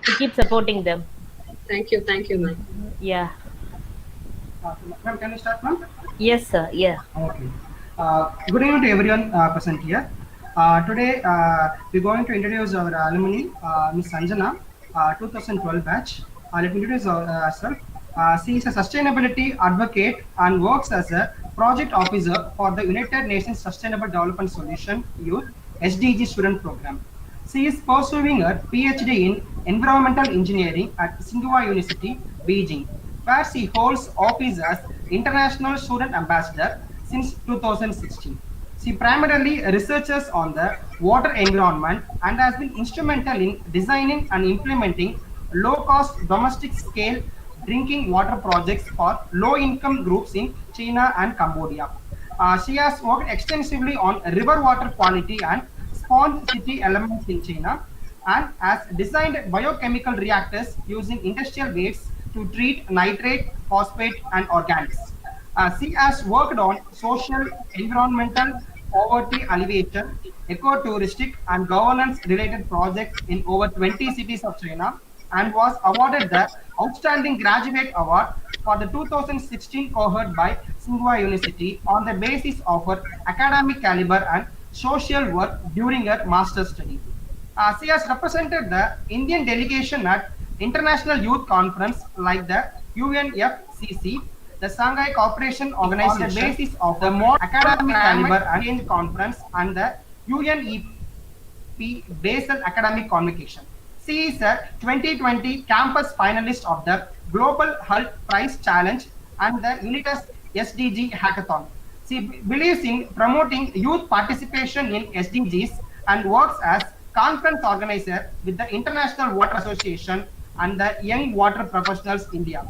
to keep supporting them. Thank you, ma'am. Yeah. Ma'am, can you start, ma'am? Yes, sir. Yeah. Okay. Good evening to everyone present here. Today, we're going to introduce our alumni, Miss Sanjana, 2012 batch. Let me introduce herself. She is a sustainability advocate and works as a project officer for the United Nations Sustainable Development Solution Youth SDG student program. She is pursuing her PhD in environmental engineering at Tsinghua University, Beijing, where she holds office as international student ambassador since 2016. She primarily researches on the water environment and has been instrumental in designing and implementing low-cost domestic-scale drinking water projects for low-income groups in China and Cambodia. She has worked extensively on river water quality and sponge city elements in China and has designed biochemical reactors using industrial waste to treat nitrate, phosphate, and organics. She has worked on social, environmental, poverty alleviation, eco-touristic, and governance-related projects in over 20 cities of China and was awarded the Outstanding Graduate Award for the 2016 cohort by Tsinghua University on the basis of her academic caliber and social work during her master's study. She has represented the Indian delegation at international youth conference like the UNFCCC, the Shanghai Cooperation Organization, on the basis of the more academic caliber and change conference and the UNEP Basel Academic Convocation. She is a 2020 campus finalist of the Global Health Prize Challenge and the Unitas SDG Hackathon. She believes in promoting youth participation in SDGs and works as conference organizer with the International Water Association and the Young Water Professionals India.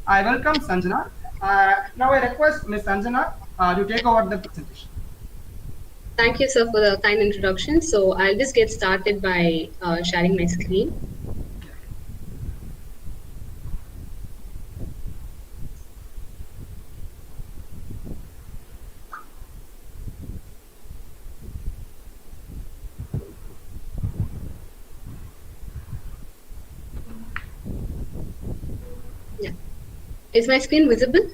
I welcome Sanjana. Now I request Ms. Sanjana to take over the presentation. Thank you, sir, for the kind introduction. So I'll just get started by sharing my screen. Yeah. Is my screen visible?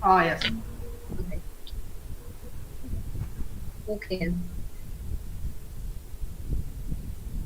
Yes. Okay. Okay.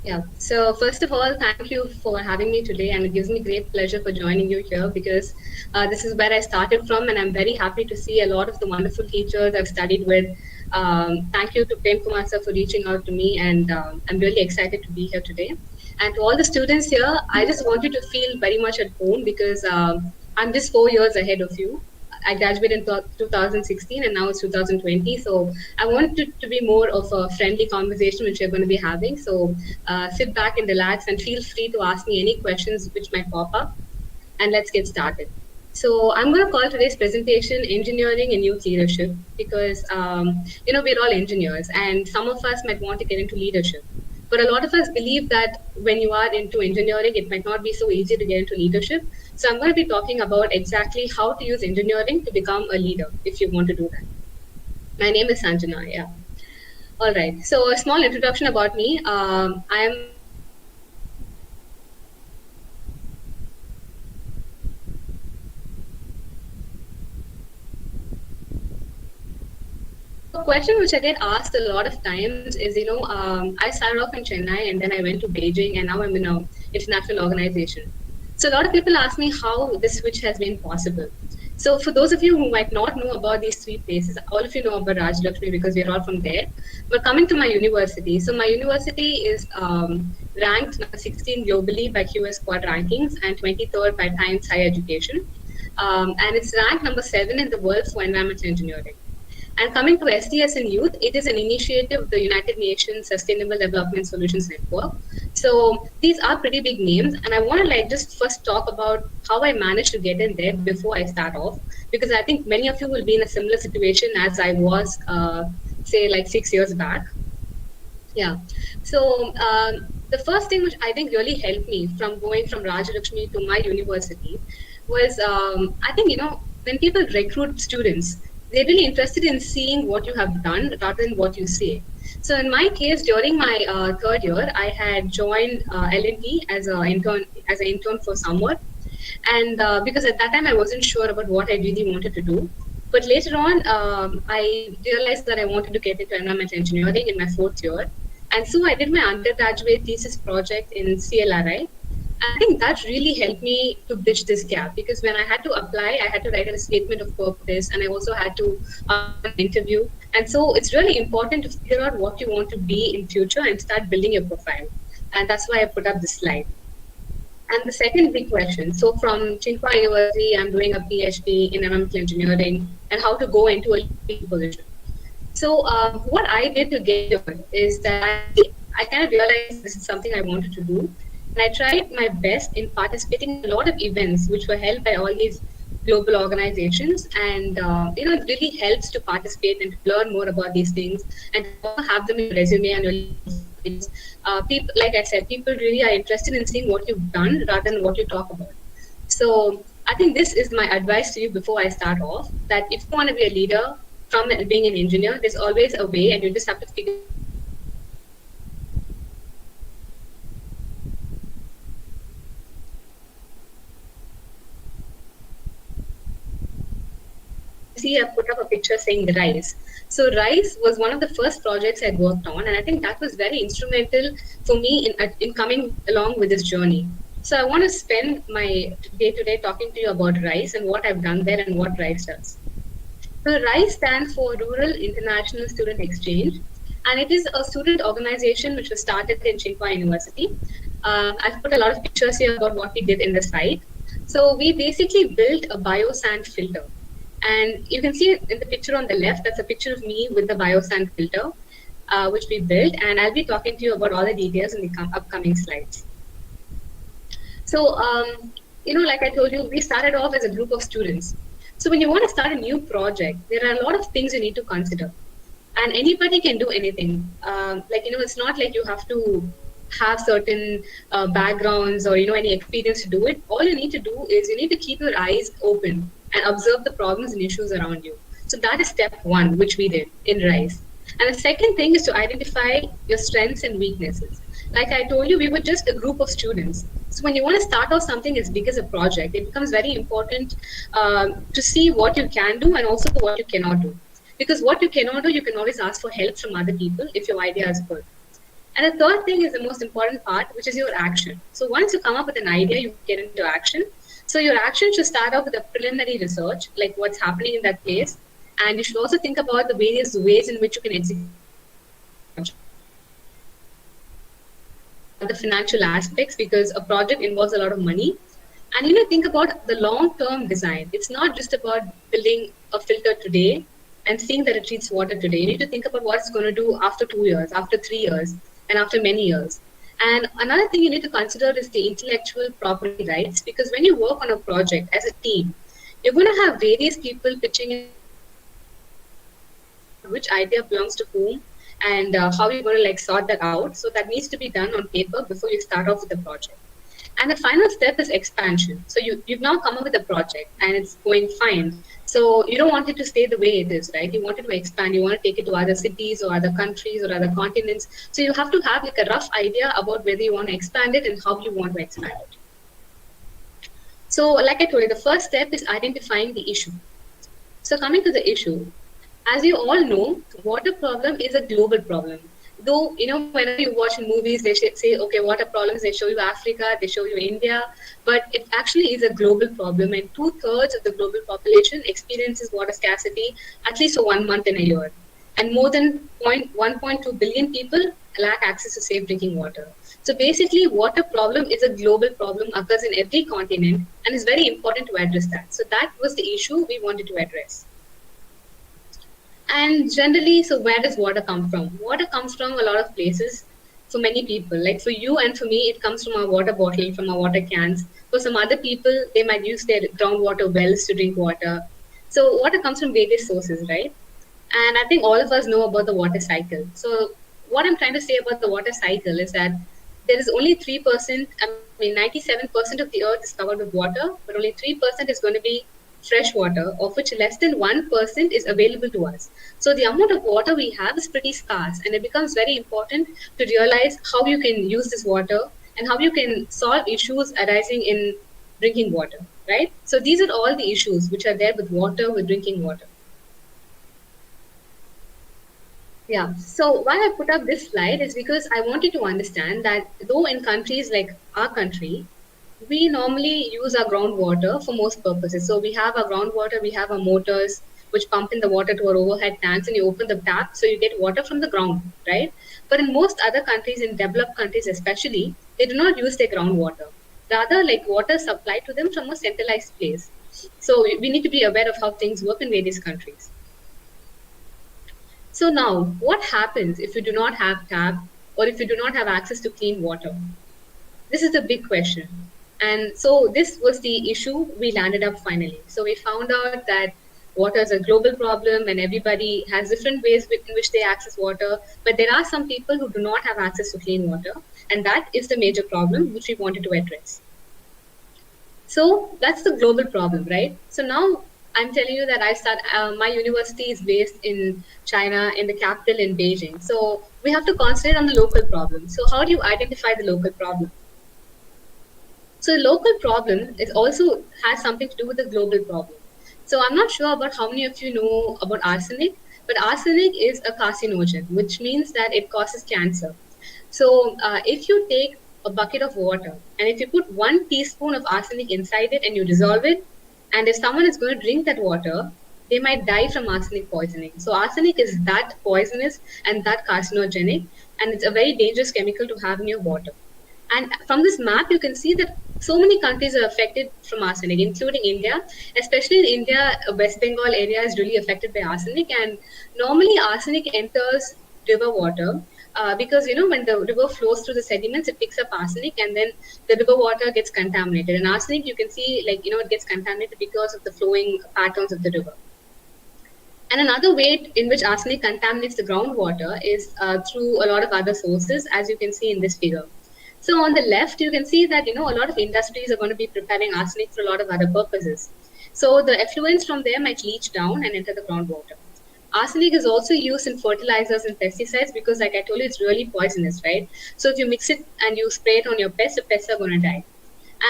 Yeah. So first of all, thank you for having me today, and it gives me great pleasure for joining you here because this is where I started from, and I'm very happy to see a lot of the wonderful teachers I've studied with. Thank you to Prem Kumar sir for reaching out to me, and I'm really excited to be here today. And to all the students here, I just want you to feel very much at home because I'm just 4 years ahead of you. I graduated in 2016 and now it's 2020. So I want it to be more of a friendly conversation which we're going to be having. So sit back and relax and feel free to ask me any questions which might pop up. And let's get started. So I'm going to call today's presentation Engineering and Youth Leadership because, we're all engineers and some of us might want to get into leadership. But a lot of us believe that when you are into engineering, it might not be so easy to get into leadership. So I'm going to be talking about exactly how to use engineering to become a leader if you want to do that. My name is Sanjana, yeah. All right, so a small introduction about me. I am a question which I get asked a lot of times is, I started off in Chennai and then I went to Beijing and now I'm in an international organization. So a lot of people ask me how this switch has been possible. So for those of you who might not know about these three places, all of you know about Rajalakshmi because we're all from there. But coming to my university, so my university is ranked number 16 globally by QS Quad rankings and 23rd by Times Higher Education. And it's ranked number 7 in the world for environmental engineering. And coming to SDS and Youth, it is an initiative of the United Nations Sustainable Development Solutions Network. So these are pretty big names, and I want to just first talk about how I managed to get in there before I start off, because I think many of you will be in a similar situation as I was, say, 6 years back. Yeah. So the first thing which I think really helped me from going from Rajalakshmi to my university was, I think, when people recruit students, they're really interested in seeing what you have done rather than what you say. So in my case, during my third year, I had joined L&T as an intern for summer, and because at that time I wasn't sure about what I really wanted to do. But later on, I realized that I wanted to get into environmental engineering in my fourth year, and so I did my undergraduate thesis project in CLRI. I think that really helped me to bridge this gap, because when I had to apply, I had to write a statement of purpose, and I also had to an interview. And so it's really important to figure out what you want to be in future and start building your profile. And that's why I put up this slide. And the second big question, so from Tsinghua University, I'm doing a PhD in environmental engineering and how to go into a leadership position. So what I did to get here is that I kind of realized this is something I wanted to do. And I tried my best in participating in a lot of events which were held by all these global organizations. And, it really helps to participate and to learn more about these things and to have them in your resume and your people, like I said, people really are interested in seeing what you've done rather than what you talk about. So I think this is my advice to you before I start off, that if you want to be a leader from being an engineer, there's always a way, and you just have to figure see, I put up a picture saying RISE. So RISE was one of the first projects I worked on, and I think that was very instrumental for me in coming along with this journey. So I want to spend my day today talking to you about RISE and what I've done there and what RISE does. So RISE stands for Rural International Student Exchange, and it is a student organization which was started in Tsinghua University. I've put a lot of pictures here about what we did in the site. So we basically built a biosand filter. And you can see in the picture on the left, that's a picture of me with the biosand filter, which we built. And I'll be talking to you about all the details in the upcoming slides. So, like I told you, we started off as a group of students. So when you want to start a new project, there are a lot of things you need to consider. And anybody can do anything. It's not like you have to have certain backgrounds or, any experience to do it. All you need to do is you need to keep your eyes open and observe the problems and issues around you. So that is step one, which we did in RISE. And the second thing is to identify your strengths and weaknesses. Like I told you, we were just a group of students. So when you want to start off something as big as a project, it becomes very important to see what you can do and also what you cannot do. Because what you cannot do, you can always ask for help from other people if your idea is good. And the third thing is the most important part, which is your action. So once you come up with an idea, you get into action. So your action should start off with a preliminary research, like what's happening in that place. And you should also think about the various ways in which you can execute the financial aspects, because a project involves a lot of money. And think about the long-term design. It's not just about building a filter today and seeing that it treats water today. You need to think about what it's going to do after 2 years, after 3 years, and after many years. And another thing you need to consider is the intellectual property rights, because when you work on a project as a team, you're going to have various people pitching in which idea belongs to whom and how you're going to sort that out. So that needs to be done on paper before you start off with the project. And the final step is expansion. So you've now come up with a project and it's going fine. So you don't want it to stay the way it is, right? You want it to expand. You want to take it to other cities or other countries or other continents. So you have to have a rough idea about whether you want to expand it and how you want to expand it. So like I told you, the first step is identifying the issue. So coming to the issue, as you all know, water problem is a global problem. Though, whenever you watch movies, they say, okay, water problems, they show you Africa, they show you India, but it actually is a global problem, and 2/3 of the global population experiences water scarcity at least for 1 month in a year. And more than 1.2 billion people lack access to safe drinking water. So basically, water problem is a global problem, occurs in every continent, and is very important to address that. So that was the issue we wanted to address. And generally, so where does water come from? Water comes from a lot of places for many people. Like for you and for me, it comes from our water bottle, from our water cans. For some other people, they might use their groundwater wells to drink water. So water comes from various sources, right? And I think all of us know about the water cycle. So what I'm trying to say about the water cycle is that there is only 3%, 97% of the earth is covered with water, but only 3% is going to be fresh water, of which less than 1% is available to us. So the amount of water we have is pretty scarce, and it becomes very important to realize how you can use this water and how you can solve issues arising in drinking water, right? So these are all the issues which are there with water, with drinking water. Yeah, so why I put up this slide is because I wanted to understand that though in countries like our country, we normally use our groundwater for most purposes. So we have our groundwater, we have our motors which pump in the water to our overhead tanks, and you open the tap so you get water from the ground, right? But in most other countries, in developed countries especially, they do not use their groundwater. Rather, like water is supplied to them from a centralized place. So we need to be aware of how things work in various countries. So now, what happens if you do not have tap or if you do not have access to clean water? This is the big question. And so this was the issue we landed up finally. So we found out that water is a global problem and everybody has different ways in which they access water. But there are some people who do not have access to clean water. And that is the major problem which we wanted to address. So that's the global problem, right? So now I'm telling you that my university is based in China, in the capital in Beijing. So we have to concentrate on the local problem. So how do you identify the local problem? So the local problem is also has something to do with the global problem. So I'm not sure about how many of you know about arsenic, but arsenic is a carcinogen, which means that it causes cancer. So if you take a bucket of water and if you put 1 teaspoon of arsenic inside it and you dissolve it, and if someone is going to drink that water, they might die from arsenic poisoning. So arsenic is that poisonous and that carcinogenic, and it's a very dangerous chemical to have in your water. And from this map, you can see that so many countries are affected from arsenic, including India. Especially in India, West Bengal area is really affected by arsenic. And normally arsenic enters river water because, when the river flows through the sediments, it picks up arsenic and then the river water gets contaminated. And arsenic, you can see, it gets contaminated because of the flowing patterns of the river. And another way in which arsenic contaminates the groundwater is through a lot of other sources, as you can see in this figure. So on the left, you can see that, a lot of industries are going to be preparing arsenic for a lot of other purposes. So the effluents from there might leach down and enter the groundwater. Arsenic is also used in fertilizers and pesticides because, like I told you, it's really poisonous, right? So if you mix it and you spray it on your pests, the pests are going to die.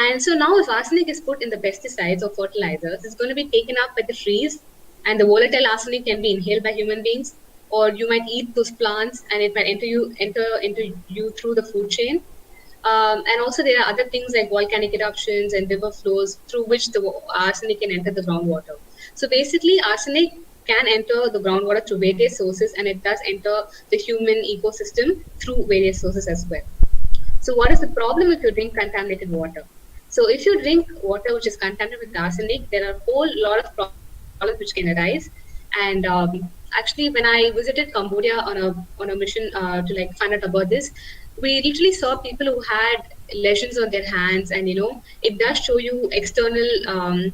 And so now if arsenic is put in the pesticides or fertilizers, it's going to be taken up by the trees, and the volatile arsenic can be inhaled by human beings, or you might eat those plants and it might enter into you through the food chain. And also there are other things like volcanic eruptions and river flows through which the arsenic can enter the groundwater. So basically arsenic can enter the groundwater through various sources, and it does enter the human ecosystem through various sources as well. So what is the problem if you drink contaminated water? So if you drink water which is contaminated with arsenic, there are a whole lot of problems which can arise. And actually, when I visited Cambodia on a mission to find out about this, we literally saw people who had lesions on their hands, and it does show you external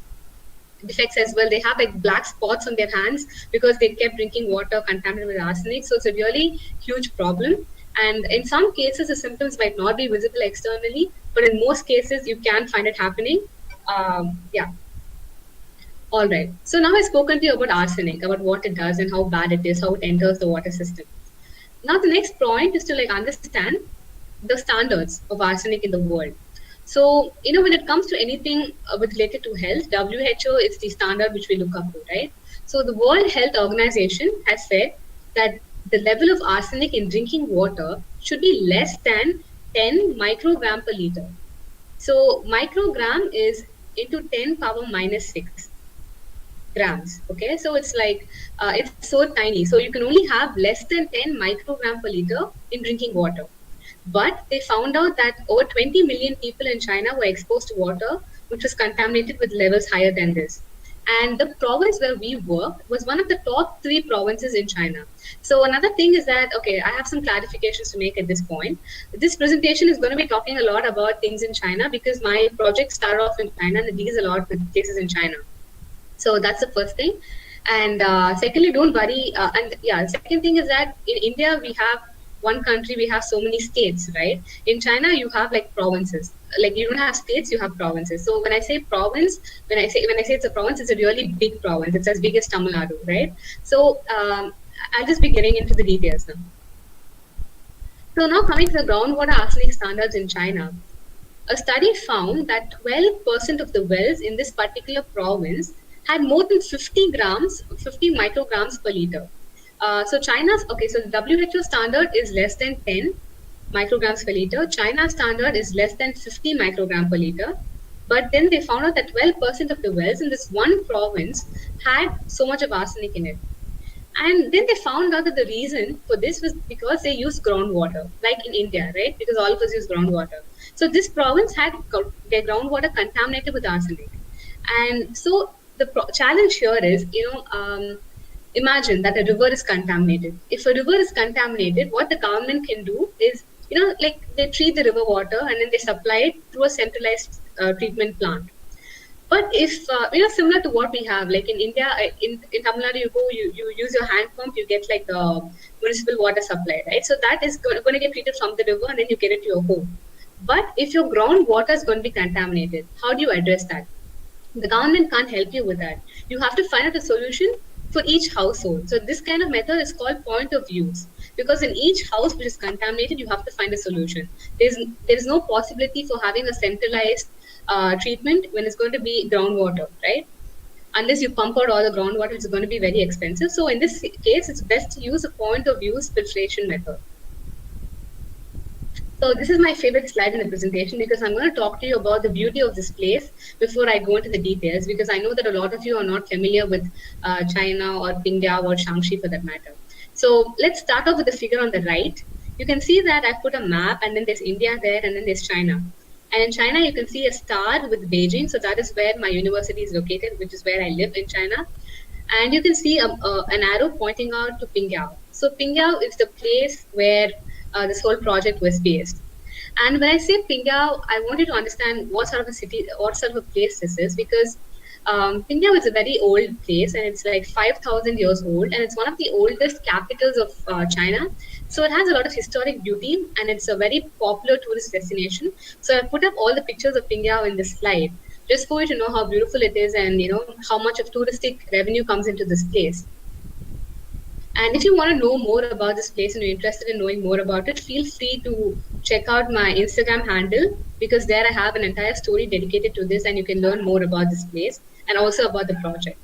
defects as well. They have black spots on their hands because they kept drinking water contaminated with arsenic. So it's a really huge problem. And in some cases, the symptoms might not be visible externally, but in most cases, you can find it happening. Yeah. All right. So now I've spoken to you about arsenic, about what it does and how bad it is, how it enters the water system. Now the next point is to understand the standards of arsenic in the world. So, when it comes to anything related to health, WHO is the standard which we look up to, right? So the World Health Organization has said that the level of arsenic in drinking water should be less than 10 microgram per liter. So microgram is into 10 power minus 6 grams. Okay, so it's it's so tiny. So you can only have less than 10 microgram per liter in drinking water. But they found out that over 20 million people in China were exposed to water which was contaminated with levels higher than this. And the province where we worked was one of the top 3 provinces in China. So another thing is that, okay, I have some clarifications to make at this point. This presentation is going to be talking a lot about things in China because my project started off in China and it deals a lot with cases in China. So that's the first thing. And secondly, don't worry. Second thing is that in India, we have one country, we have so many states, right? In China, you have provinces. like you don't have states, you have provinces. So when I say province, when I say it's a province, it's a really big province. It's as big as Tamil Nadu, right? So I'll just be getting into the details now. So now coming to the groundwater arsenic standards in China. A study found that 12% of the wells in this particular province had more than 50 micrograms per liter. So the WHO standard is less than 10 micrograms per liter. China's standard is less than 50 microgram per liter. But then they found out that 12% of the wells in this one province had so much of arsenic in it. And then they found out that the reason for this was because they use groundwater, like in India, right? Because all of us use groundwater. So this province had their groundwater contaminated with arsenic. And so the challenge here is, imagine that a river is contaminated. If a river is contaminated, what the government can do is, like they treat the river water and then they supply it through a centralized treatment plant. But if similar to what we have, like in India, in Tamil Nadu, you use your hand pump, you get like the municipal water supply, right? So that is going to get treated from the river, and then you get it to your home. But if your groundwater is going to be contaminated, how do you address that? The government can't help you with that. You have to find out a solution for each household. So this kind of method is called point of use, because in each house which is contaminated, you have to find a solution. There is no possibility for having a centralized treatment when it's going to be groundwater, right? Unless you pump out all the groundwater, it's going to be very expensive. So in this case, it's best to use a point of use filtration method. So this is my favorite slide in the presentation, because I'm going to talk to you about the beauty of this place before I go into the details, because I know that a lot of you are not familiar with China or Pingyao or Shaanxi for that matter. So let's start off with the figure on the right. You can see that I put a map, and then there's India there, and then there's China. And in China, you can see a star with Beijing. So that is where my university is located, which is where I live in China. And you can see an arrow pointing out to Pingyao. So Pingyao is the place where this whole project was based. And when I say Pingyao, I want you to understand what sort of a city, what sort of a place this is, because Pingyao is a very old place, and it's like 5,000 years old, and it's one of the oldest capitals of China. So it has a lot of historic beauty, and it's a very popular tourist destination. So I put up all the pictures of Pingyao in this slide, just for you to know how beautiful it is, and how much of touristic revenue comes into this place. And if you want to know more about this place and you're interested in knowing more about it, feel free to check out my Instagram handle, because there I have an entire story dedicated to this, and you can learn more about this place and also about the project.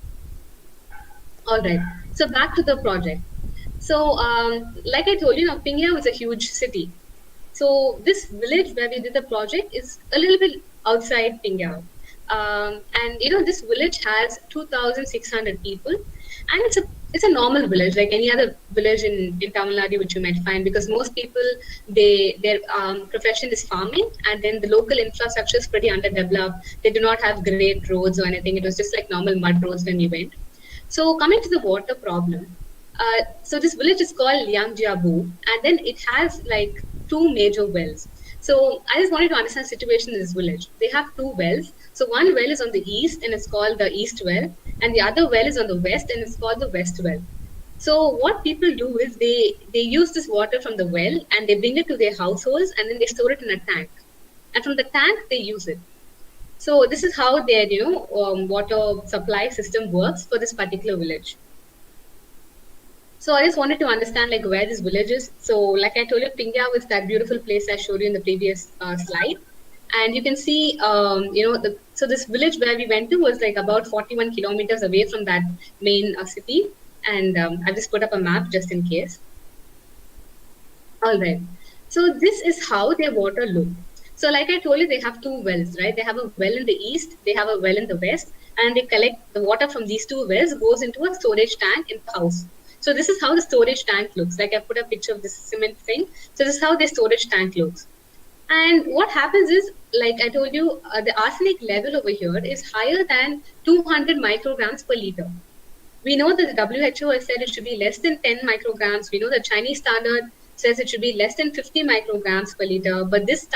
All right, so back to the project. So like I told you, Pingyao is a huge city. So this village where we did the project is a little bit outside Pingyao. And this village has 2,600 people, and it's a normal village like any other village in Tamil Nadu which you might find, because most people, their profession is farming, and then the local infrastructure is pretty underdeveloped. They do not have great roads or anything. It was just like normal mud roads when we went. So coming to the water problem, so this village is called Liangjiabu, and then it has like 2 major wells. So I just wanted to understand the situation in this village. They have 2 wells. So one well is on the east, and it's called the east well, and the other well is on the west, and it's called the west well. So what people do is they use this water from the well, and they bring it to their households, and then they store it in a tank, and from the tank they use it. So this is how their water supply system works for this particular village. So I just wanted to understand like where this village is. So like I told you, Pingyao is that beautiful place I showed you in the previous slide. And you can see, so this village where we went to was like about 41 kilometers away from that main city. And I just put up a map just in case. All right. So this is how their water looked. So like I told you, they have 2 wells, right? They have a well in the east, they have a well in the west, and they collect the water from these 2 wells, goes into a storage tank in the house. So this is how the storage tank looks. Like I put a picture of this cement thing. So this is how the storage tank looks. And what happens is, like I told you, the arsenic level over here is higher than 200 micrograms per liter. We know that the WHO has said it should be less than 10 micrograms. We know the Chinese standard says it should be less than 50 micrograms per liter. But this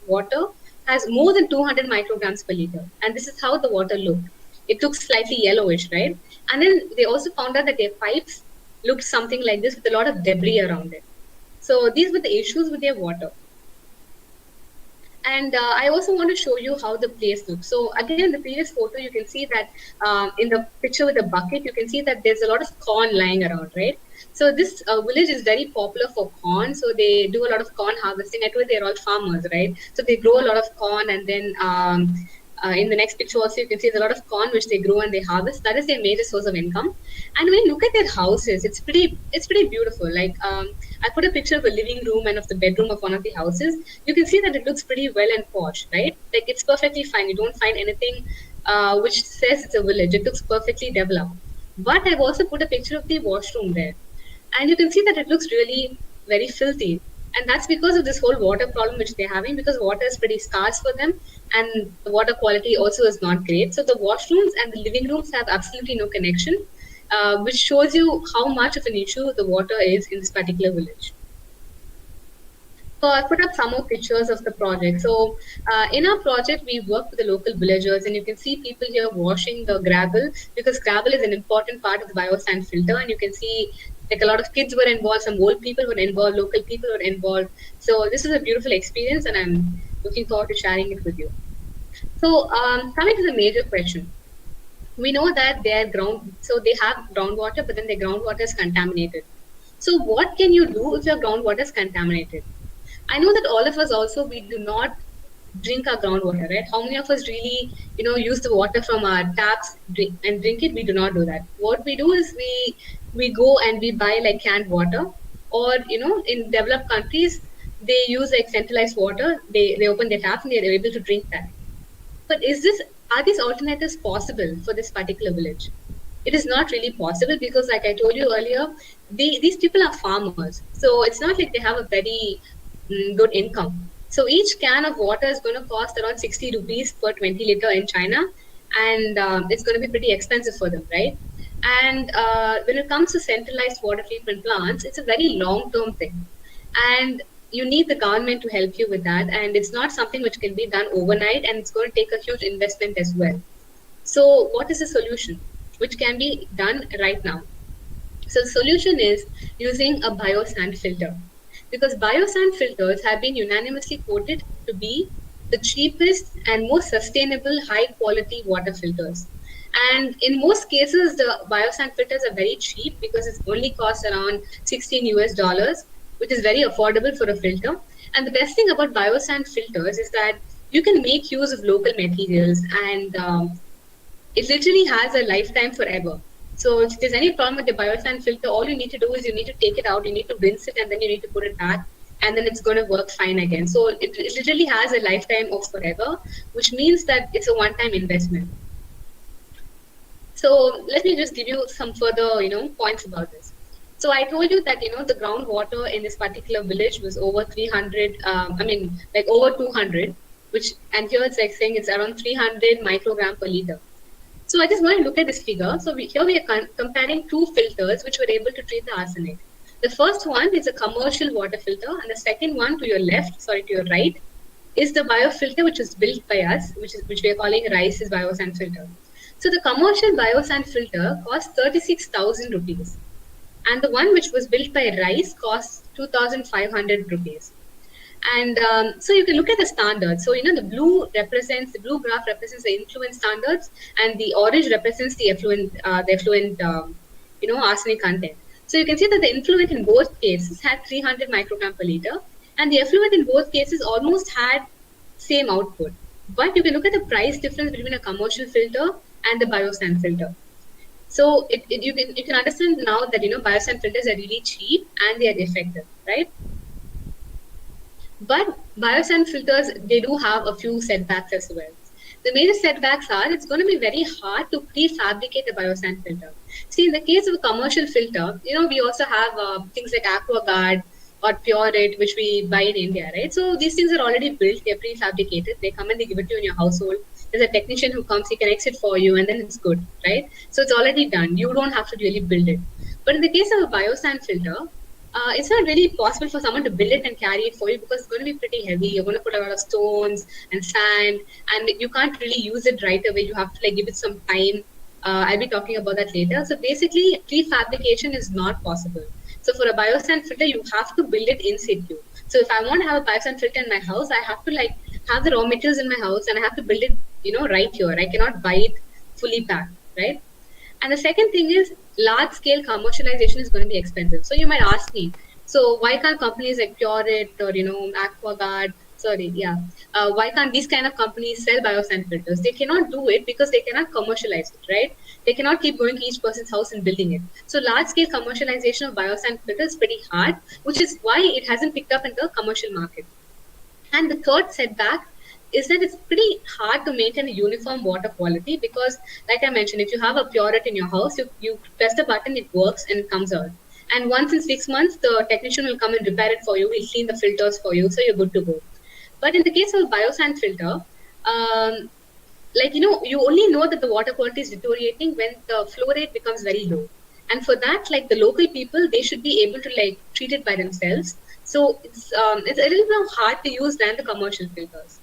water has more than 200 micrograms per liter. And this is how the water looked. It looks slightly yellowish, right? And then they also found out that their pipes looked something like this with a lot of debris around it. So these were the issues with their water. And I also want to show you how the place looks. So again, in the previous photo, you can see that in the picture with the bucket, you can see that there's a lot of corn lying around, right? So this village is very popular for corn. So they do a lot of corn harvesting. Actually, they're all farmers, right? So they grow a lot of corn, and then in the next picture also you can see there's a lot of corn which they grow and they harvest. That is their major source of income. And when you look at their houses, it's pretty beautiful. Like I put a picture of a living room and of the bedroom of one of the houses. You can see that it looks pretty well and posh, right? Like it's perfectly fine. You don't find anything which says it's a village. It looks perfectly developed. But I've also put a picture of the washroom there, and you can see that it looks really very filthy. And that's because of this whole water problem which they're having, because water is pretty scarce for them, and the water quality also is not great. So the washrooms and the living rooms have absolutely no connection, which shows you how much of an issue the water is in this particular village. So I put up some more pictures of the project. So in our project, we work with the local villagers, and you can see people here washing the gravel, because gravel is an important part of the biosand filter. And you can see like a lot of kids were involved, some old people were involved, local people were involved. So this is a beautiful experience, and I'm looking forward to sharing it with you. So coming to the major question, we know that so they have groundwater, but then their groundwater is contaminated. So what can you do if your groundwater is contaminated? I know that all of us also, we do not drink our groundwater, right? How many of us really, use the water from our taps and drink it? We do not do that. What we do is we go and we buy like canned water, or in developed countries they use like centralized water. They open their taps and they're able to drink that. But are these alternatives possible for this particular village? It is not really possible, because like I told you earlier, these people are farmers. So it's not like they have a very good income. So each can of water is going to cost around 60 rupees per 20 liter in China, and it's going to be pretty expensive for them, right? And when it comes to centralized water treatment plants, it's a very long-term thing, and you need the government to help you with that. And it's not something which can be done overnight, and it's going to take a huge investment as well. So what is the solution which can be done right now? So the solution is using a biosand filter, because biosand filters have been unanimously quoted to be the cheapest and most sustainable high quality water filters. And in most cases, the biosand filters are very cheap, because it only costs around $16, which is very affordable for a filter. And the best thing about biosand filters is that you can make use of local materials, and it literally has a lifetime forever. So if there's any problem with the biosand filter, all you need to do is you need to take it out, you need to rinse it, and then you need to put it back, and then it's going to work fine again. So it literally has a lifetime of forever, which means that it's a one-time investment. So let me just give you some further, points about this. So I told you that, the groundwater in this particular village was over 300, over 200, and here it's like saying it's around 300 microgram per liter. So I just want to look at this figure. So here we are comparing two filters which were able to treat the arsenic. The first one is a commercial water filter, and the second one to your right, is the biofilter which is built by us, which we are calling Rice's biosand filter. So the commercial biosand filter costs 36,000 rupees, and the one which was built by Rice costs 2,500 rupees. And so you can look at the standards. So the blue graph represents the influent standards, and the orange represents the effluent arsenic content. So you can see that the influent in both cases had 300 microgram per liter, and the effluent in both cases almost had same output. But you can look at the price difference between a commercial filter and the biosand filter. So you can understand now that biosand filters are really cheap and they are effective, right? But biosand filters, they do have a few setbacks as well. The major setbacks are it's going to be very hard to prefabricate a biosand filter. See, in the case of a commercial filter, we also have things like AquaGuard or Pureit, which we buy in India, right? So these things are already built, they're prefabricated, they come and they give it to you in your household. There's a technician who comes, he connects it for you, and then it's good, right? So it's already done. You don't have to really build it. But in the case of a biosand filter, it's not really possible for someone to build it and carry it for you, because it's going to be pretty heavy. You're going to put a lot of stones and sand, and you can't really use it right away. You have to give it some time. I'll be talking about that later. So basically, prefabrication is not possible. So for a biosand filter, you have to build it in situ. So if I want to have a biosand filter in my house, I have to have the raw materials in my house and I have to build it, right here. I cannot buy it fully packed, right? And the second thing is large scale commercialization is going to be expensive. So you might ask me, so why can't companies like Pureit or Aquaguard, why can't these kind of companies sell biosand filters? They cannot do it because they cannot commercialize it, right? They cannot keep going to each person's house and building it. So large scale commercialization of biosand filters is pretty hard, which is why it hasn't picked up in the commercial market. And the third setback is that it's pretty hard to maintain a uniform water quality because, like I mentioned, if you have a Pureit in your house, you press the button, it works and it comes out. And once in 6 months, the technician will come and repair it for you. He'll clean the filters for you, so you're good to go. But in the case of a biosand filter, you only know that the water quality is deteriorating when the flow rate becomes very low. And for that, like the local people, they should be able to like treat it by themselves. So it's a little bit hard to use than the commercial filters.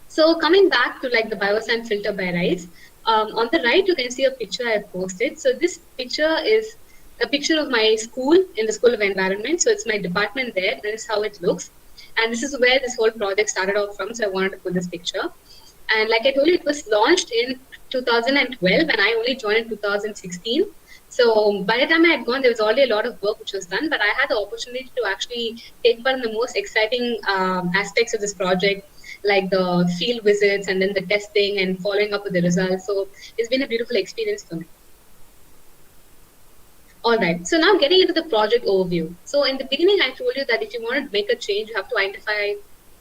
So coming back to like the biosand filter by Rice, on the right you can see a picture I posted. So this picture is a picture of my school in the School of Environment. So it's my department there. This is how it looks, and this is where this whole project started off from. So I wanted to put this picture. And like I told you, it was launched in 2012, and I only joined in 2016. So by the time I had gone, there was already a lot of work which was done, but I had the opportunity to actually take part in the most exciting aspects of this project, like the field visits and then the testing and following up with the results. So it's been a beautiful experience for me. All right, so now getting into the project overview. So in the beginning, I told you that if you want to make a change, you have to identify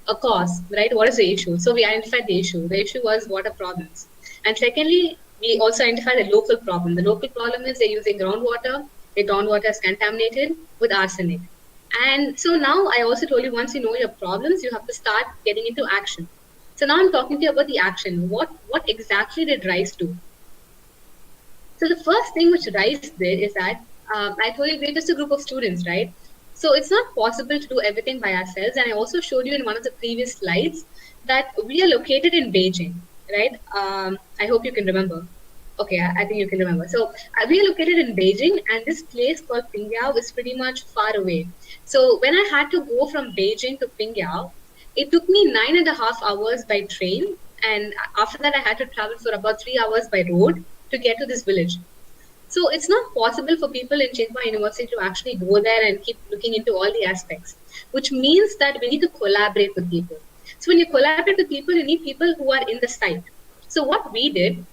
a cause, right? What is the issue? So we identified the issue. The issue was water problems. And secondly, we also identified the local problem. The local problem is they're using groundwater. The groundwater is contaminated with arsenic. And so now I also told you, once you know your problems, you have to start getting into action. So now I'm talking to you about the action. What exactly did RISE do? So the first thing which RISE did is that I told you we're just a group of students, right? So it's not possible to do everything by ourselves. And I also showed you in one of the previous slides that we are located in Beijing, right? I hope you can remember. Okay, I think you can remember. So we are located in Beijing, and this place called Pingyao is pretty much far away. So when I had to go from Beijing to Pingyao, it took me 9.5 hours by train. And after that, I had to travel for about 3 hours by road to get to this village. So it's not possible for people in Tsinghua University to actually go there and keep looking into all the aspects, which means that we need to collaborate with people. So when you collaborate with people, you need people who are in the site. So what we did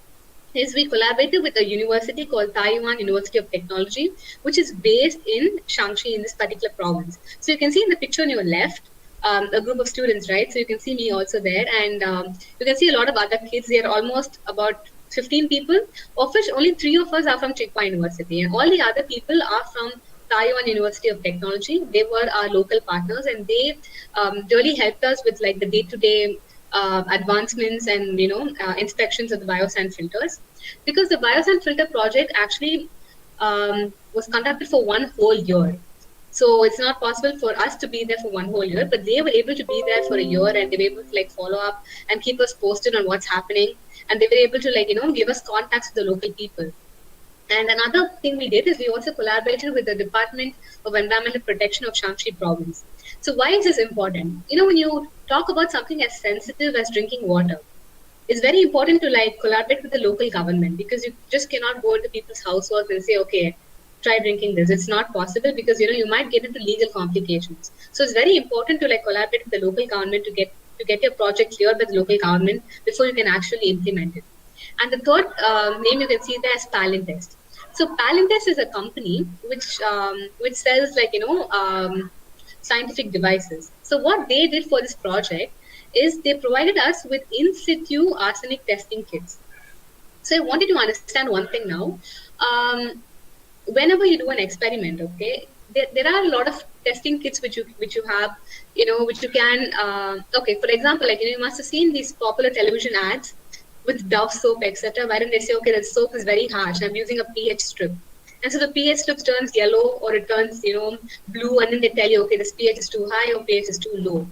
is we collaborated with a university called Taiwan University of Technology, which is based in Shaanxi in this particular province. So you can see in the picture on your left, a group of students, right? So you can see me also there, and you can see a lot of other kids. They are almost about 15 people, of which only 3 of us are from Tsinghua University, and all the other people are from Taiwan University of Technology. They were our local partners, and they really helped us with like the day-to-day advancements and inspections of the biosand filters, because the biosand filter project actually was conducted for 1 whole year. So it's not possible for us to be there for 1 whole year, but they were able to be there for a year, and they were able to like follow up and keep us posted on what's happening. And they were able to like, give us contacts with the local people. And another thing we did is we also collaborated with the Department of Environmental Protection of Shaanxi province. So why is this important? When you talk about something as sensitive as drinking water, it's very important to like collaborate with the local government, because you just cannot go into people's households and say, okay, try drinking this. It's not possible, because you might get into legal complications. So it's very important to like collaborate with the local government to get your project cleared by the local government before you can actually implement it. And the third name you can see there is Palintest. So Palintest is a company which sells like scientific devices. So what they did for this project is they provided us with in situ arsenic testing kits. So I wanted to understand one thing now. Whenever you do an experiment, okay, there are a lot of testing kits which you have, which you can. Okay, for example, like you must have seen these popular television ads with Dove soap, etc., wherein they say, okay, the soap is very harsh. I'm using a pH strip, and so the pH strip turns yellow or it turns blue, and then they tell you, okay, this pH is too high or pH is too low.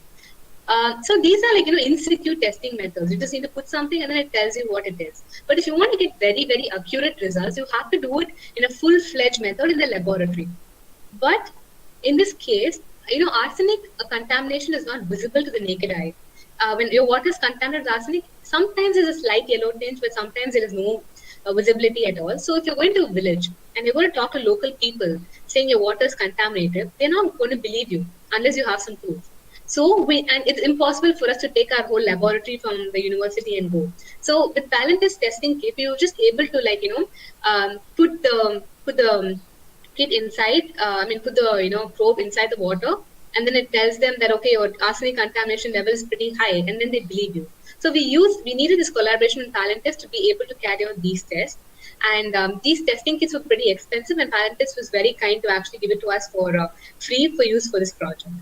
So these are like in situ testing methods. You just need to put something and then it tells you what it is. But if you want to get very, very accurate results, you have to do it in a full-fledged method in the laboratory. But in this case, arsenic contamination is not visible to the naked eye. when your water is contaminated with arsenic, sometimes there's a slight yellow tinge, but sometimes there is no visibility at all. So if you're going to a village and you're going to talk to local people saying your water is contaminated, they're not going to believe you unless you have some proof. So and it's impossible for us to take our whole laboratory from the university and go. So with talent test testing kit, we were just able to put the kit inside. Put the probe inside the water, and then it tells them that okay, your arsenic contamination level is pretty high, and then they believe you. So we needed this collaboration with talent test to be able to carry out these tests. And these testing kits were pretty expensive, and talent test was very kind to actually give it to us for free for use for this project.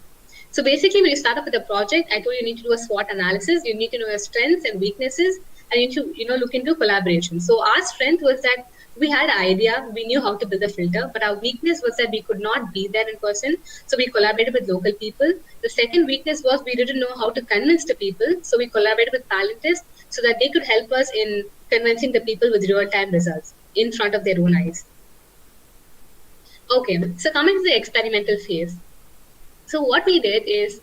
So basically, when you start up with a project, I told you need to do a SWOT analysis. You need to know your strengths and weaknesses, and you need to look into collaboration. So our strength was that we had an idea, we knew how to build a filter, but our weakness was that we could not be there in person. So we collaborated with local people. The second weakness was we didn't know how to convince the people. So we collaborated with talentists so that they could help us in convincing the people with real-time results in front of their own eyes. Okay, so coming to the experimental phase. So what we did is,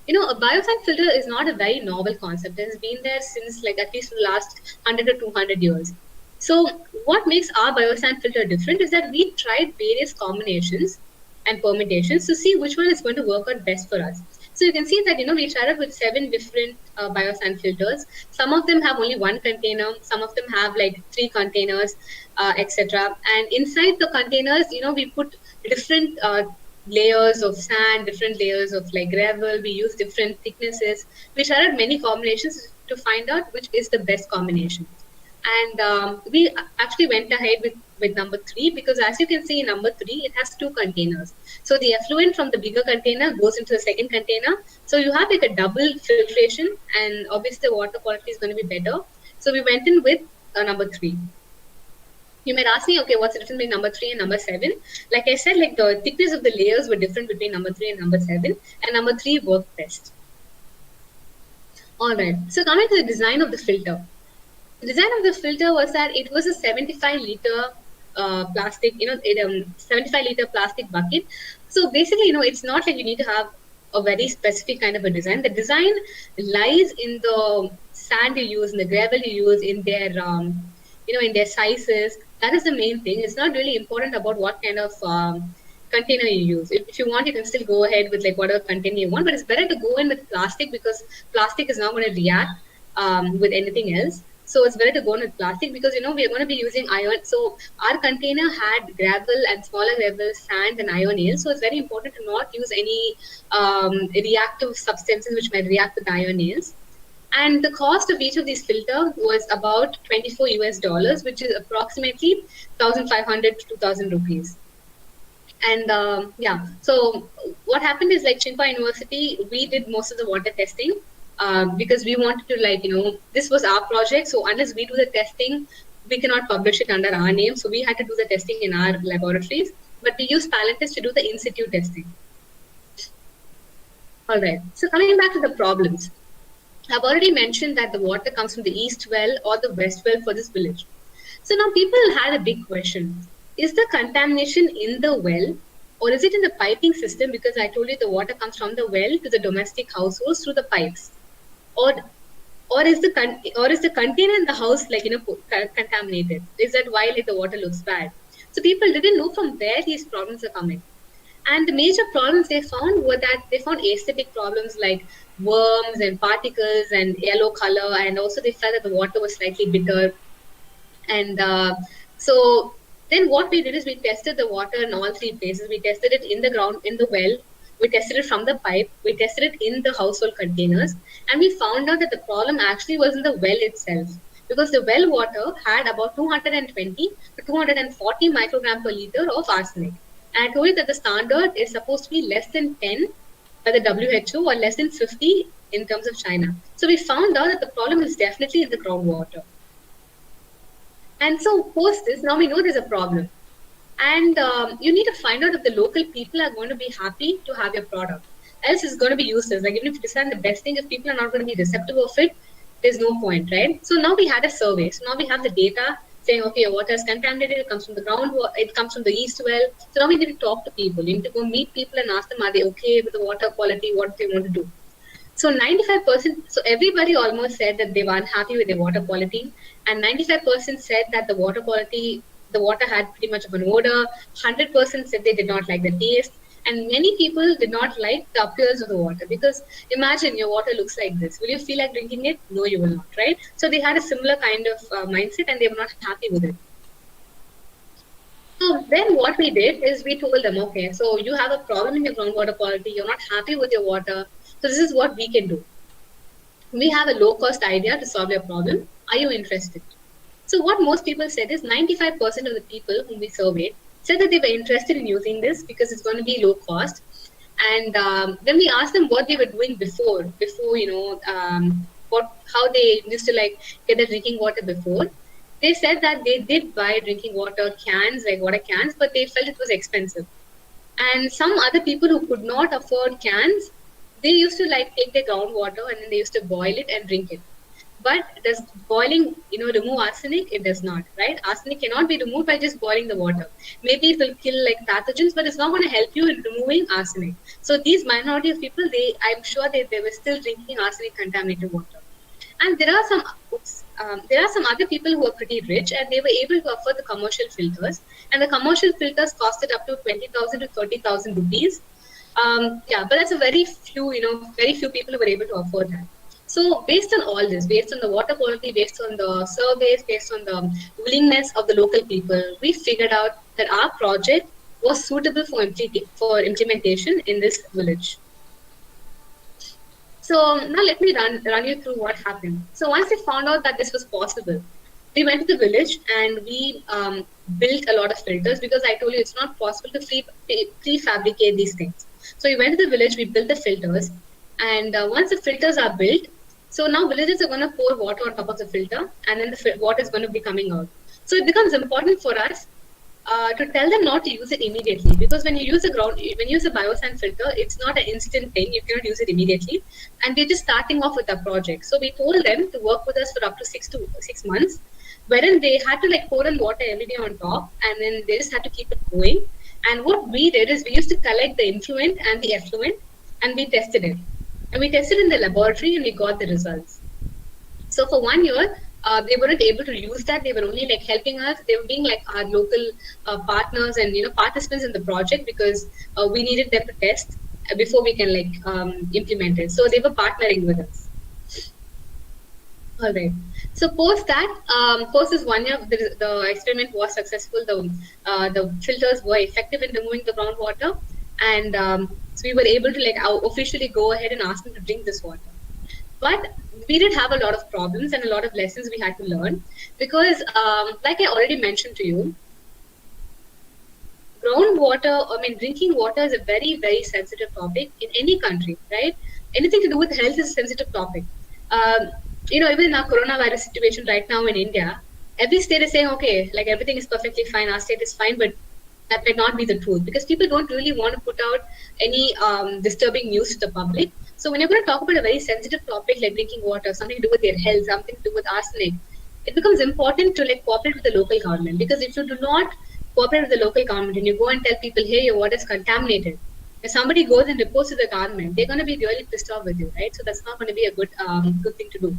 a biosand filter is not a very novel concept. It has been there since at least the last 100 to 200 years. So what makes our biosand filter different is that we tried various combinations and permutations to see which one is going to work out best for us. So you can see that, we tried out with 7 different biosand filters. Some of them have only 1 container. Some of them have 3 containers, etc. And inside the containers, we put different layers of sand, different layers of gravel. We use different thicknesses. We tried out many combinations to find out which is the best combination. And we actually went ahead with number 3 because as you can see in number 3, it has 2 containers. So the effluent from the bigger container goes into the second container. So you have a double filtration, and obviously the water quality is going to be better. So we went in with number 3. You might ask me, okay, what's the difference between number 3 and number 7? Like I said, the thickness of the layers were different between number 3 and number 7, and number 3 worked best. All right, so coming to the design of the filter. The design of the filter was that it was a 75-liter plastic, 75-liter plastic bucket. So basically, it's not like you need to have a very specific kind of a design. The design lies in the sand you use, in the gravel you use, in their, in their sizes. That is the main thing. It's not really important about what kind of container you use. If you want, you can still go ahead with whatever container you want, but it's better to go in with plastic because plastic is not going to react with anything else. So it's better to go in with plastic because, we are going to be using iron. So our container had gravel and smaller gravel, sand and iron nails. So it's very important to not use any reactive substances which might react with iron nails. And the cost of each of these filters was about $24 US, which is approximately 1,500 to 2,000 rupees. And so what happened is Tsinghua University, we did most of the water testing. Because we wanted to this was our project. So unless we do the testing, we cannot publish it under our name. So we had to do the testing in our laboratories, but we used talent test to do the in situ testing. All right. So coming back to the problems, I've already mentioned that the water comes from the east well or the west well for this village. So now people had a big question. Is the contamination in the well or is it in the piping system? Because I told you the water comes from the well to the domestic households through the pipes. Or is the container in the house contaminated? Is that why the water looks bad? So people didn't know from where these problems are coming. And the major problems they found were that they found aesthetic problems like worms and particles and yellow color, and also they felt that the water was slightly bitter. And so then what we did is we tested the water in all 3 places. We tested it in the ground, in the well. We tested it from the pipe, we tested it in the household containers, and we found out that the problem actually was in the well itself. Because the well water had about 220 to 240 microgram per liter of arsenic. And I told you that the standard is supposed to be less than 10 by the WHO or less than 50 in terms of China. So we found out that the problem is definitely in the groundwater. And so post this, now we know there's a problem. And you need to find out if the local people are going to be happy to have your product. Else it's going to be useless. Even if you design the best thing, if people are not going to be receptive of it, there's no point, right? So now we had a survey. So now we have the data saying, okay, your water is contaminated. It comes from the groundwater. It comes from the east well. So now we need to talk to people. You need to go meet people and ask them, are they okay with the water quality? What do they want to do? So 95%, so everybody almost said that they were unhappy with their water quality, and 95% said that the water quality, the water had pretty much of an odor. 100% said they did not like the taste, and many people did not like the appearance of the water, because imagine your water looks like this. Will you feel like drinking it? No, you will not, right? So they had a similar kind of mindset, and they were not happy with it. So then what we did is we told them, okay, so you have a problem in your groundwater quality, you're not happy with your water, so this is what we can do. We have a low cost idea to solve your problem. Are you interested? So what most people said is 95% of the people whom we surveyed said that they were interested in using this because it's going to be low cost. And then we asked them what they were doing before how they used to like get the drinking water before. They said that they did buy drinking water cans, like water cans, but they felt it was expensive. And some other people who could not afford cans, they used to like take their groundwater and then they used to boil it and drink it. But does boiling, remove arsenic? It does not, right? Arsenic cannot be removed by just boiling the water. Maybe it will kill like pathogens, but it's not going to help you in removing arsenic. So these minority of people, I'm sure they were still drinking arsenic contaminated water. And there are some other people who are pretty rich, and they were able to afford the commercial filters. And the commercial filters costed up to 20,000 to 30,000 rupees. But that's a very few people who were able to afford that. So based on all this, based on the water quality, based on the surveys, based on the willingness of the local people, we figured out that our project was suitable for implementation in this village. So now let me run you through what happened. So once we found out that this was possible, we went to the village and we built a lot of filters, because I told you it's not possible to prefabricate these things. So we went to the village, we built the filters, and once the filters are built, so now villagers are going to pour water on top of the filter, and then the water is going to be coming out. So it becomes important for us to tell them not to use it immediately, because when you use a biosand filter, it's not an instant thing. You cannot use it immediately, and we're just starting off with our project. So we told them to work with us for up to 6 months, wherein they had to like pour in water every day on top, and then they just had to keep it going. And what we did is we used to collect the influent and the effluent, and we tested it. And we tested in the laboratory, and we got the results. So for 1 year, they weren't able to use that. They were only like helping us. They were being like our local partners and participants in the project, because we needed them to test before we can like implement it. So they were partnering with us. All right. So post this 1 year, the experiment was successful. The filters were effective in removing the groundwater, and so we were able to like officially go ahead and ask them to drink this water. But we did have a lot of problems and a lot of lessons we had to learn, because like I already mentioned to you, drinking water is a very, very sensitive topic in any country, right? Anything to do with health is a sensitive topic. Even in our coronavirus situation right now in India, every state is saying, okay, like everything is perfectly fine, our state is fine, but that might not be the truth, because people don't really want to put out any disturbing news to the public. So when you're going to talk about a very sensitive topic like drinking water, something to do with their health, something to do with arsenic, it becomes important to like cooperate with the local government. Because if you do not cooperate with the local government and you go and tell people, hey, your water is contaminated, if somebody goes and reports to the government, they're going to be really pissed off with you, right? So that's not going to be a good thing to do.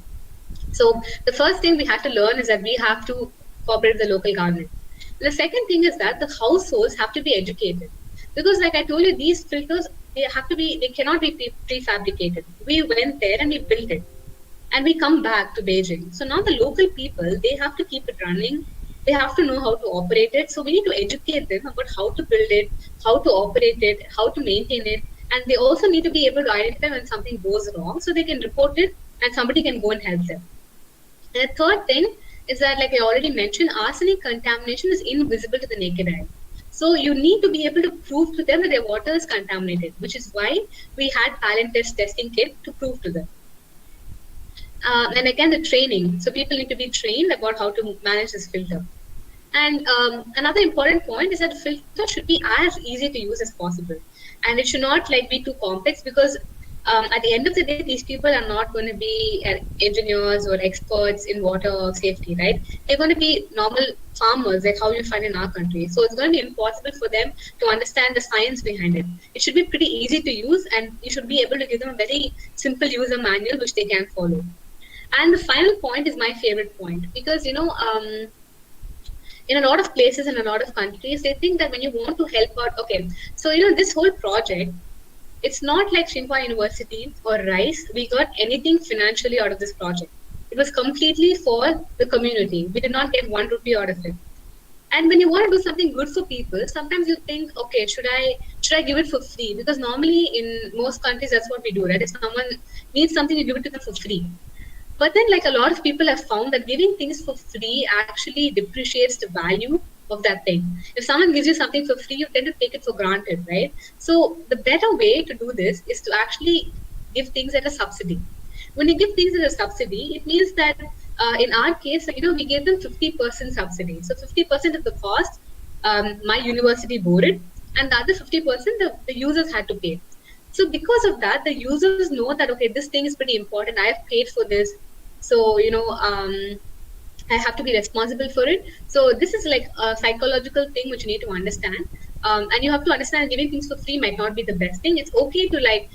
So the first thing we have to learn is that we have to cooperate with the local government. The second thing is that the households have to be educated, because like I told you, these filters, they cannot be prefabricated. We went there and we built it, and we come back to Beijing. So now the local people, they have to keep it running. They have to know how to operate it. So we need to educate them about how to build it, how to operate it, how to maintain it. And they also need to be able to identify when something goes wrong, so they can report it and somebody can go and help them. And the third thing is that, like I already mentioned, arsenic contamination is invisible to the naked eye. So you need to be able to prove to them that their water is contaminated, which is why we had talent testing kit to prove to them. And again, the training. So people need to be trained about how to manage this filter. And another important point is that the filter should be as easy to use as possible. And it should not like be too complex, because at the end of the day, these people are not going to be engineers or experts in water safety, right? They're going to be normal farmers, like how you find in our country. So it's going to be impossible for them to understand the science behind it. It should be pretty easy to use, and you should be able to give them a very simple user manual which they can follow. And the final point is my favorite point, because in a lot of places, in a lot of countries, they think that when you want to help out, okay, so this whole project, it's not like Tsinghua University or Rice. We got anything financially out of this project. It was completely for the community. We did not get 1 rupee out of it. And when you want to do something good for people, sometimes you think, okay, should I give it for free? Because normally in most countries, that's what we do, right? If someone needs something, you give it to them for free. But then, like, a lot of people have found that giving things for free actually depreciates the value of that thing. If someone gives you something for free, you tend to take it for granted, right? So the better way to do this is to actually give things at a subsidy. When you give things at a subsidy, it means that in our case, we gave them 50% subsidy. So 50% of the cost, my university bore it, and the other 50% the users had to pay. So because of that, the users know that, okay, this thing is pretty important. I have paid for this. So, I have to be responsible for it. So this is like a psychological thing which you need to understand. And you have to understand giving things for free might not be the best thing. It's okay to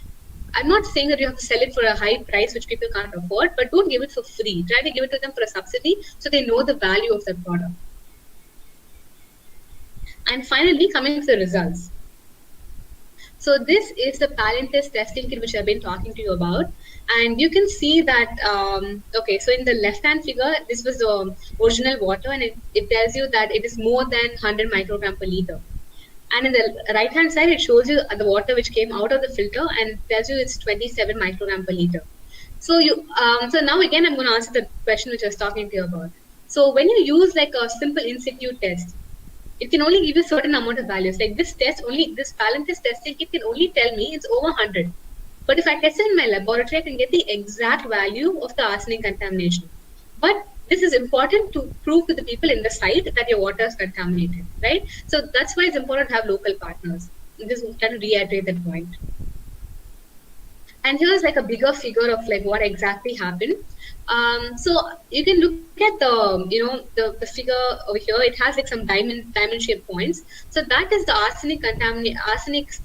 I'm not saying that you have to sell it for a high price which people can't afford, but don't give it for free. Try to give it to them for a subsidy so they know the value of that product. And finally, coming to the results. So this is the Palantir testing kit which I've been talking to you about. And you can see that, okay, so in the left-hand figure, this was the original water, and it tells you that it is more than 100 microgram per liter. And in the right-hand side, it shows you the water which came out of the filter, and it tells you it's 27 microgram per liter. So so now again, I'm going to answer the question which I was talking to you about. So when you use like a simple in situ test, it can only give you a certain amount of values. Like this Palantir testing, it can only tell me it's over 100. But if I test it in my laboratory, I can get the exact value of the arsenic contamination. But this is important to prove to the people in the site that your water is contaminated, right? So that's why it's important to have local partners. Just try to reiterate that point. And here's like a bigger figure of like what exactly happened. So you can look at the figure over here. It has like some diamond shaped points. So that is the arsenic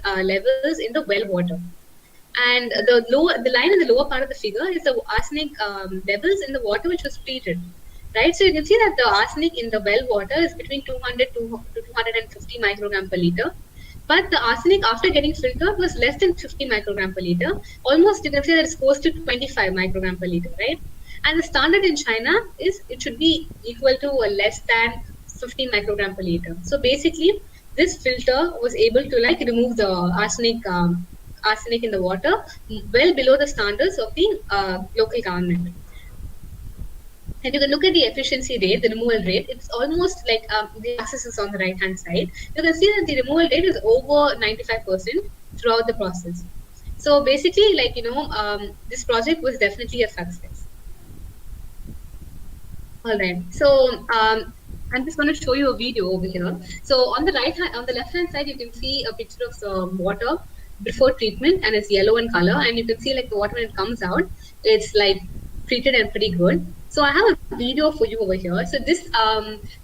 levels in the well water. And the line in the lower part of the figure is the arsenic levels in the water which was treated, right? So you can see that the arsenic in the well water is between 200 to 250 microgram per liter. But the arsenic after getting filtered was less than 50 microgram per liter. Almost you can say that it's close to 25 microgram per liter, right? And the standard in China is it should be equal to or less than 15 microgram per liter. So basically, this filter was able to like remove the arsenic in the water well below the standards of the local government. And you can look at the efficiency rate, the removal rate. It's almost like the axis is on the right hand side. You can see that the removal rate is over 95% throughout the process. So basically, like this project was definitely a success. All right. So I'm just going to show you a video over here. So on the left hand side, you can see a picture of some water before treatment, and it's yellow in color. And you can see like the water when it comes out, it's like treated and pretty good. So I have a video for you over here. So this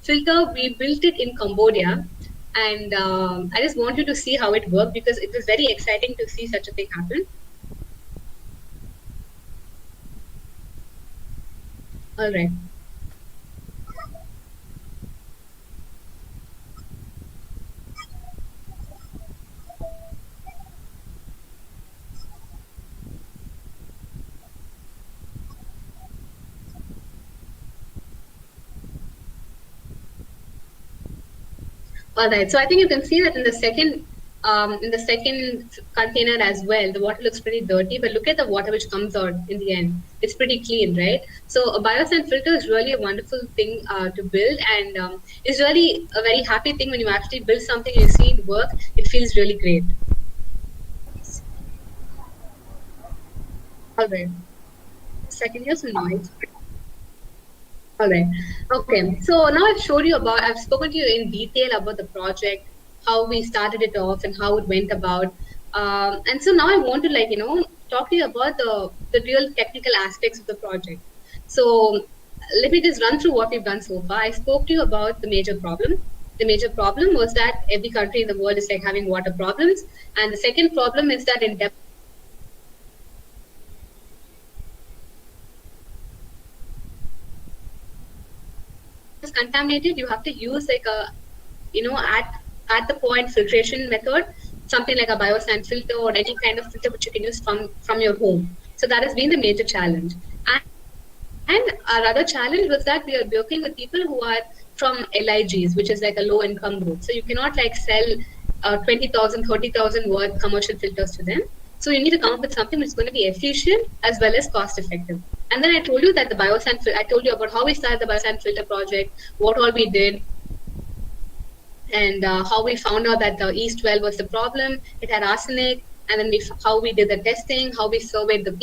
filter, we built it in Cambodia, and I just want you to see how it worked because it was very exciting to see such a thing happen. All right. All right. So I think you can see that in the second container as well, the water looks pretty dirty, but look at the water which comes out in the end. It's pretty clean, right? So a biosand filter is really a wonderful thing to build, and it's really a very happy thing when you actually build something and you see it work. It feels really great. All right. Second, here's some noise. All right. Okay. So now I've spoken to you in detail about the project, how we started it off and how it went about. And so now I want to talk to you about the real technical aspects of the project. So let me just run through what we've done so far. I spoke to you about the major problem. The major problem was that every country in the world is like having water problems. And the second problem is that in is contaminated, you have to use like a, at the point filtration method, something like a biosand filter or any kind of filter which you can use from your home. So that has been the major challenge. And our other challenge was that we are working with people who are from LIGs, which is like a low income group. So you cannot like sell 20,000, 30,000 worth commercial filters to them. So you need to come up with something which is going to be efficient as well as cost effective. And then I told you that I told you about how we started the biosand filter project, what all we did, and how we found out that the East well was the problem. It had arsenic, and then how we did the testing, how we surveyed the